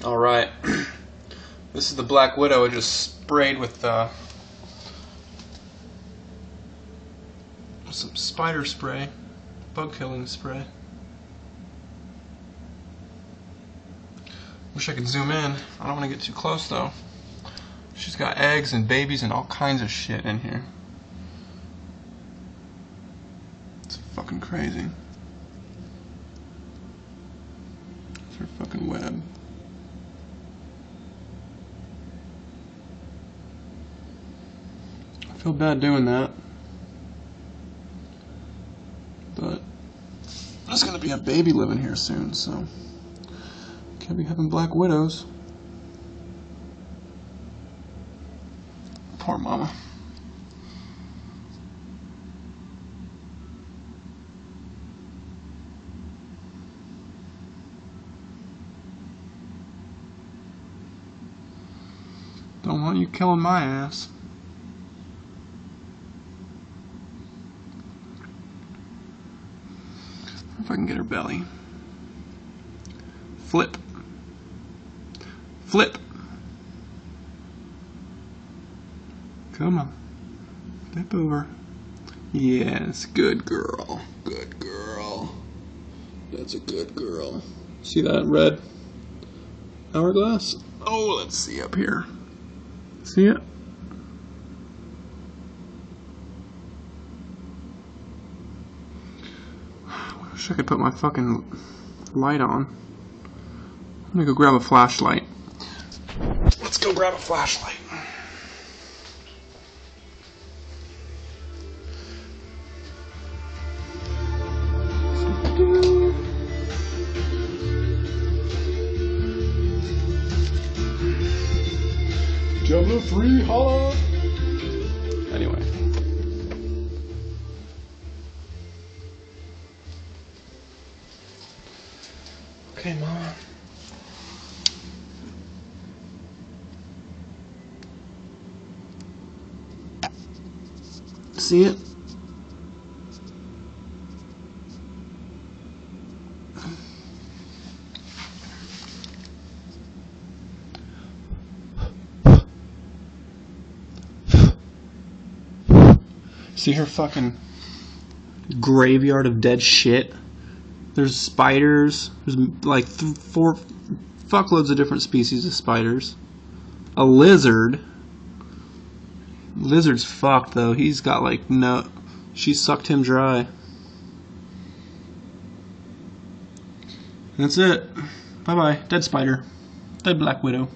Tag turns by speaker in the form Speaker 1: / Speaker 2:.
Speaker 1: Alright, this is the Black Widow I just sprayed with some spider spray, bug killing spray. Wish I could zoom in. I don't want to get too close though. She's got eggs and babies and all kinds of shit in here. It's fucking crazy. It's her fucking web. I feel bad doing that, but there's gonna be a baby living here soon, so can't be having black widows. Poor mama. Don't want you killing my ass. If I can get her belly. Flip. Flip. Come on. Flip over. Yes, good girl. Good girl. That's a good girl. See that red hourglass? Oh, let's see up here. See it? I wish I could put my fucking light on. I'm gonna go grab a flashlight. Let's go grab a flashlight. Diablo 3, holla! Anyway. Okay, Mom. See it? See her fucking graveyard of dead shit? There's spiders. There's like 4 fuckloads of different species of spiders. A lizard. Lizard's fucked though. He's got like no... She sucked him dry. That's it. Bye bye. Dead spider. Dead Black Widow.